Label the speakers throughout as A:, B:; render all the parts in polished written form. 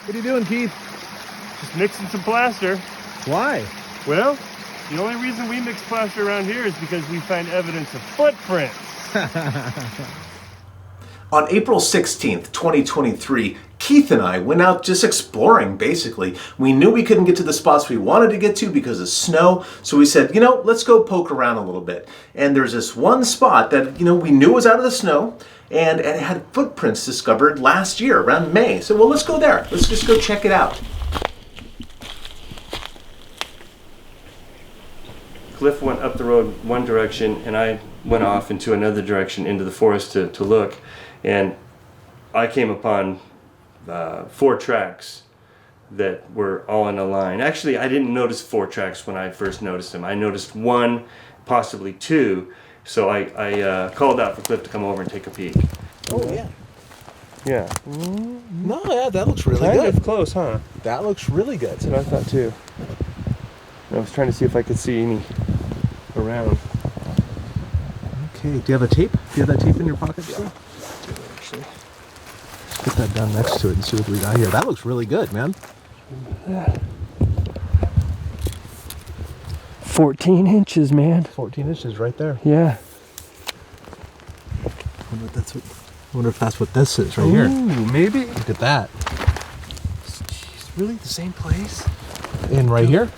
A: What are you doing, Keith?
B: Just mixing some plaster.
A: Why?
B: Well, the only reason we mix plaster around here is because we find evidence of footprints.
C: On April 16th, 2023, Keith and I went out just exploring, basically. We knew we couldn't get to the spots we wanted to get to because of snow, so we said, let's go poke around a little bit. And there's this one spot that, we knew was out of the snow, and it had footprints discovered last year, around May. So, well, let's go there. Let's just go check it out.
B: Cliff went up the road one direction, and I went off into another direction into the forest to look. And I came upon 4 tracks that were all in a line. Actually, I didn't notice 4 tracks when I first noticed them. I noticed 1, possibly 2. So I called out for Cliff to come over and take a peek.
A: Oh, yeah.
B: Yeah.
A: No, yeah, that looks really
B: Kind
A: good.
B: of close, huh?
A: That looks really good.
B: That's what I thought too. I was trying to see if I could see any around.
A: Okay, do you have a tape? Do you have that tape in your pocket? Yeah.
B: Actually.
A: Put that down next to it and see what we got here. That looks really good, man.
B: 14 inches, man.
A: 14 inches right there.
B: Yeah.
A: I wonder if that's what this is right here.
B: Ooh, maybe.
A: Look at that.
B: Jeez, really the same place?
A: And right here?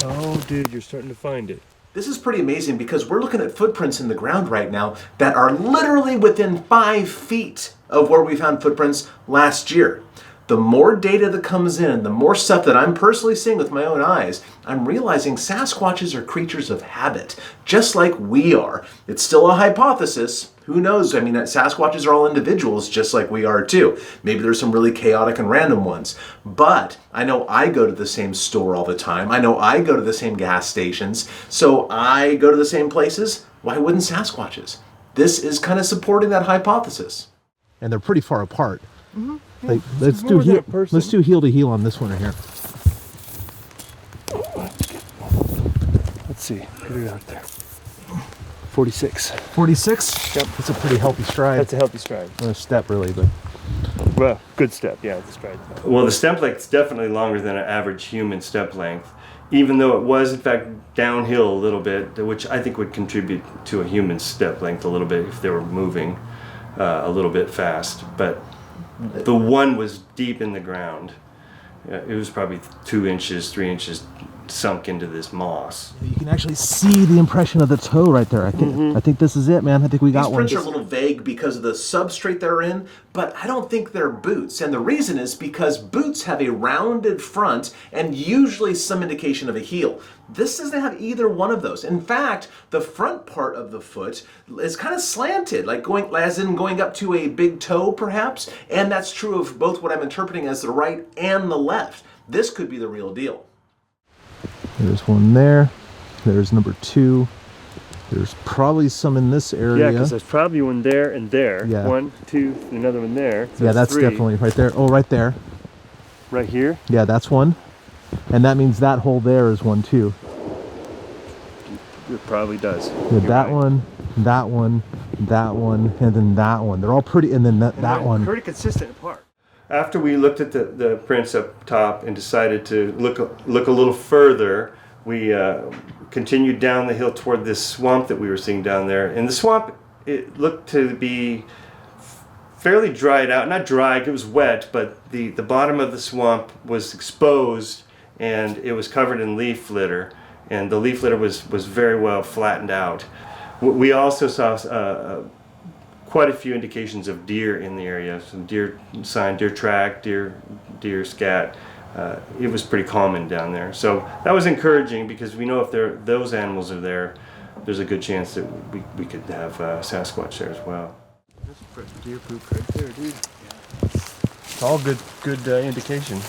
B: Oh, dude, you're starting to find it.
C: This is pretty amazing because we're looking at footprints in the ground right now that are literally within 5 feet of where we found footprints last year. The more data that comes in, the more stuff that I'm personally seeing with my own eyes, I'm realizing Sasquatches are creatures of habit, just like we are. It's still a hypothesis. Who knows? I mean, Sasquatches are all individuals just like we are too. Maybe there's some really chaotic and random ones. But I know I go to the same store all the time. I know I go to the same gas stations. So I go to the same places. Why wouldn't Sasquatches? This is kind of supporting that hypothesis.
A: And they're pretty far apart.
B: Mm-hmm.
A: Like, let's do heel to heel on this one right here.
B: Let's see. Get it out there. 46.
A: 46?
B: Yep.
A: That's a pretty healthy stride.
B: That's a healthy stride.
A: Or a step, really, but.
B: Well, good step. Yeah, it's a stride. Well, the step length is definitely longer than an average human step length, even though it was, in fact, downhill a little bit, which I think would contribute to a human step length a little bit if they were moving a little bit fast. But the one was deep in the ground. It was probably 2 inches, 3 inches sunk into this moss.
A: You can actually see the impression of the toe right there. I think this is it, man. I think we got one.
C: These prints are a little vague because of the substrate they're in, but I don't think they're boots. And the reason is because boots have a rounded front and usually some indication of a heel. This doesn't have either one of those. In fact, the front part of the foot is kind of slanted, like going up to a big toe perhaps, and that's true of both what I'm interpreting as the right and the left. This could be the real deal.
A: There's one there. There's number 2. There's probably some in this area.
B: Yeah, because there's probably one there and there.
A: Yeah.
B: 1, 2, another one there. So
A: yeah, that's
B: 3.
A: definitely right there. Oh, right there.
B: Right here?
A: Yeah, that's one. And that means that hole there is one too.
B: It probably does.
A: Yeah, that one, and then that one. They're all pretty, and then that one.
B: Pretty consistent apart. After we looked at the prints up top and decided to look a little further, we continued down the hill toward this swamp that we were seeing down there. And the swamp, it looked to be fairly dried out. Not dry, it was wet, but the bottom of the swamp was exposed and it was covered in leaf litter. And the leaf litter was very well flattened out. We also saw quite a few indications of deer in the area. Some deer sign, deer track, deer scat. It was pretty common down there. So that was encouraging because we know if those animals are there, there's a good chance that we could have Sasquatch there as well. There's fresh deer poop right there, dude. Yeah. It's all good indication.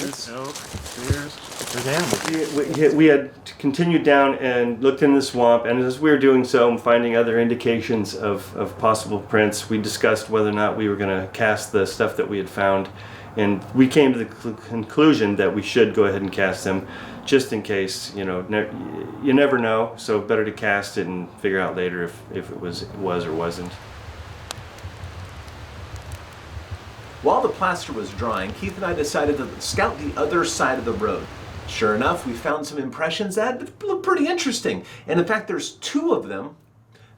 B: There's elk, deers, there's animals. We had continued down and looked in the swamp, and as we were doing so and finding other indications of possible prints, we discussed whether or not we were going to cast the stuff that we had found. And we came to the conclusion that we should go ahead and cast them just in case, you know, you never know. So better to cast it and figure out later if it was or wasn't.
C: While the plaster was drying, Keith and I decided to scout the other side of the road. Sure enough, we found some impressions that look pretty interesting. And in fact, there's 2 of them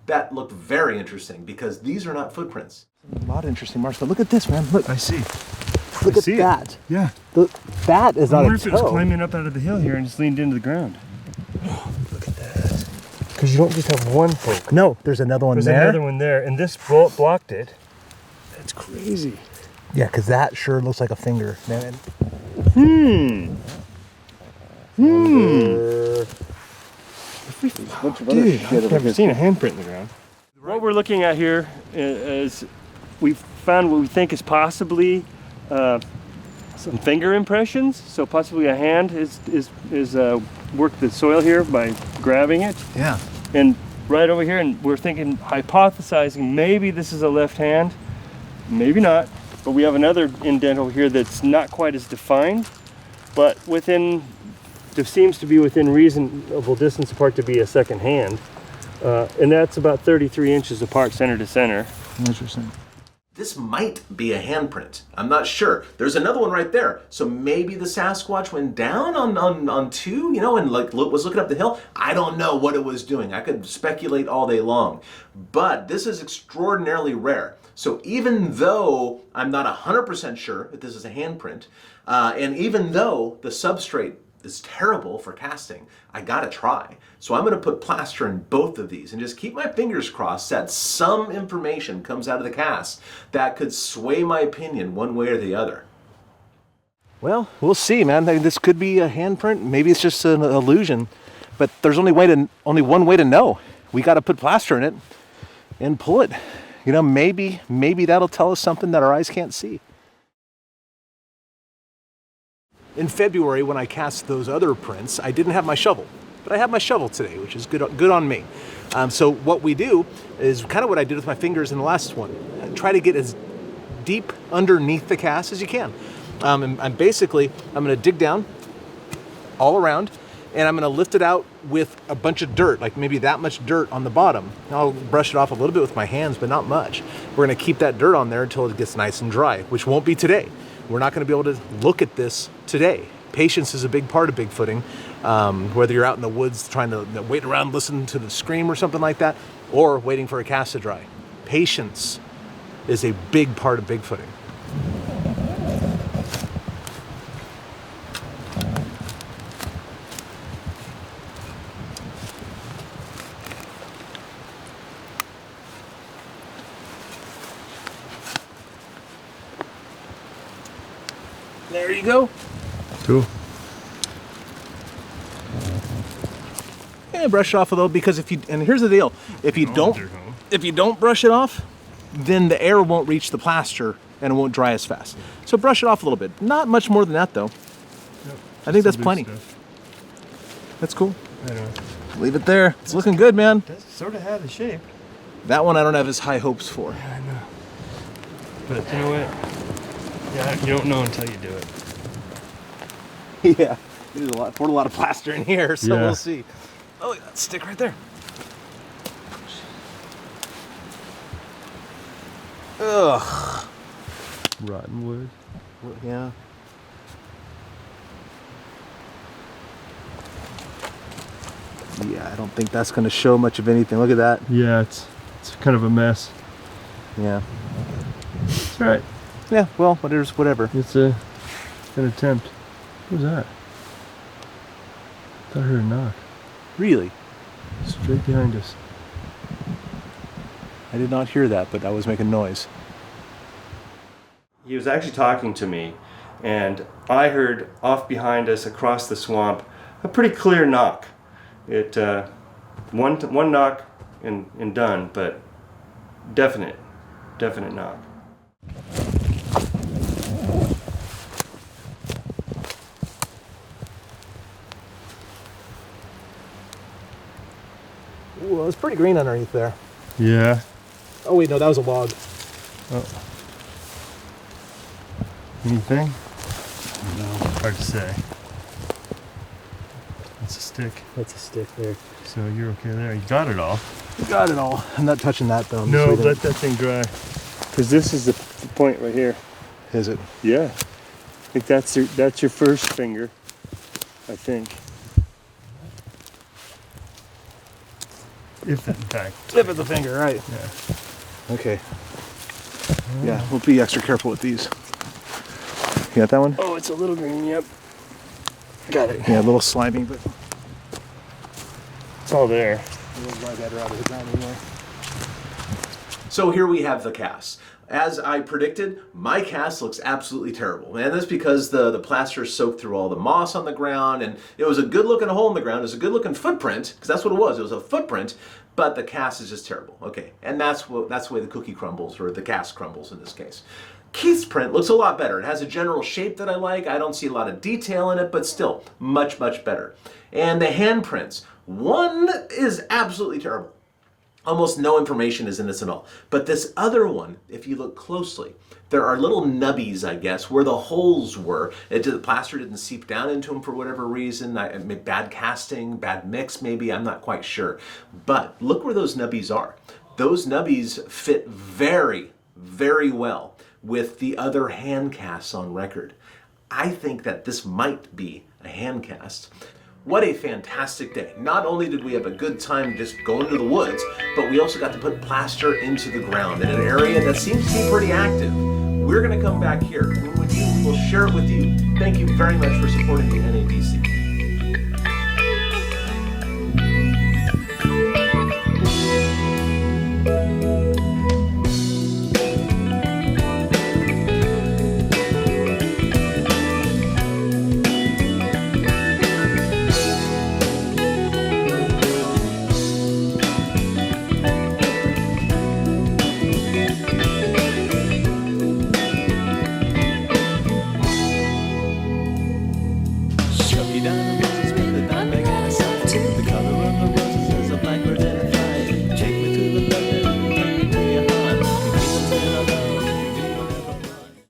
C: that look very interesting because these are not footprints. A lot of interesting marks, but look at this, man. Look.
B: I see.
C: Look at that.
B: Yeah.
C: That is not a toe.
B: I wonder if it was climbing up out of the hill here and just leaned into the ground.
C: Look at that. Because you don't just have one poke. No, there's another one there.
B: There's another one there, and this bolt blocked it.
C: That's crazy. Yeah, because that sure looks like a finger, man.
B: Dude, I've never seen a handprint in the ground. What we're looking at here is we've found what we think is possibly some finger impressions. So possibly a hand is worked the soil here by grabbing it.
C: Yeah.
B: And right over here, and we're thinking, hypothesizing, maybe this is a left hand, maybe not. But we have another indent over here that's not quite as defined, but there seems to be within reasonable distance apart to be a second hand. And that's about 33 inches apart, center to center.
A: Interesting.
C: This might be a handprint. I'm not sure. There's another one right there. So maybe the Sasquatch went down on 2, you know, and was looking up the hill. I don't know what it was doing. I could speculate all day long. But this is extraordinarily rare. So even though I'm not 100% sure that this is a handprint, and even though the substrate is terrible for casting, I gotta try. So I'm gonna put plaster in both of these and just keep my fingers crossed that some information comes out of the cast that could sway my opinion one way or the other. Well, we'll see, man. This could be a handprint. Maybe it's just an illusion, but there's only one way to know. We gotta put plaster in it and pull it. You know, maybe that'll tell us something that our eyes can't see. In February, when I cast those other prints, I didn't have my shovel, but I have my shovel today, which is good on me. So what we do is kind of what I did with my fingers in the last one. Try to get as deep underneath the cast as you can. And I'm gonna dig down all around, and I'm gonna lift it out with a bunch of dirt, like maybe that much dirt on the bottom. I'll brush it off a little bit with my hands, but not much. We're gonna keep that dirt on there until it gets nice and dry, which won't be today. We're not gonna be able to look at this today. Patience is a big part of Bigfooting. Whether you're out in the woods trying to wait around, listen to the scream or something like that, or waiting for a cast to dry. Patience is a big part of Bigfooting. There you go.
B: Cool.
C: Yeah, brush it off a little, because and here's the deal, if you don't brush it off, then the air won't reach the plaster and it won't dry as fast. So brush it off a little bit. Not much more than that though.
B: Yep.
C: I think that's plenty.
B: Stuff.
C: That's cool.
B: I know.
C: Leave it there. It's looking good, man.
B: It does sort of have the shape.
C: That one I don't have as high hopes for.
B: Yeah, I know. But you know what? Yeah, you don't know until you do it.
C: Yeah, there's poured a lot of plaster in here, so we'll see. Oh, look, that stick right there. Ugh.
A: Rotten wood.
C: Yeah. Yeah, I don't think that's going to show much of anything. Look at that.
A: Yeah, it's kind of a mess.
C: Yeah.
A: It's all right.
C: Yeah, well, whatever.
A: It's an attempt. What was that? I thought I heard a knock.
C: Really?
A: Straight behind us.
C: I did not hear that, but I was making noise.
B: He was actually talking to me, and I heard off behind us across the swamp a pretty clear knock. It one knock and done, but definite knock.
C: Well, it's pretty green underneath there.
A: Yeah.
C: Oh wait, no, that was a log.
A: Oh. Anything?
B: No, hard to say. stick.
A: That's a stick there.
B: So you're okay there. You got it all.
A: Got it all. I'm not touching that though.
B: No, let that thing dry. Because this is the point right here.
A: Is it?
B: Yeah. I think that's your first finger. I think. If that, in fact.
A: Tip of the finger, right?
B: Yeah.
A: Okay. Yeah, we'll be extra careful with these. You got that one?
B: Oh, it's a little green. Yep. Got it.
A: Yeah, a little slimy, but
B: It's all there.
A: we'll dry that out of the ground anyway.
C: So here we have the cast. As I predicted, my cast looks absolutely terrible. And that's because the plaster soaked through all the moss on the ground, and it was a good looking hole in the ground. It was a good looking footprint, because that's what it was. It was a footprint, but the cast is just terrible. Okay, and that's the way the cookie crumbles, or the cast crumbles in this case. Keith's print looks a lot better. It has a general shape that I like. I don't see a lot of detail in it, but still, much, much better. And the handprints, one is absolutely terrible. Almost no information is in this at all. But this other one, if you look closely, there are little nubbies, I guess, where the holes were. The plaster didn't seep down into them for whatever reason. Bad casting, bad mix maybe, I'm not quite sure. But look where those nubbies are. Those nubbies fit very, very well with the other hand casts on record. I think that this might be a hand cast. What a fantastic day. Not only did we have a good time just going to the woods, but we also got to put plaster into the ground in an area that seems to be pretty active. We're going to come back here. We'll share it with you. Thank you very much for supporting the NABC. Chucky down.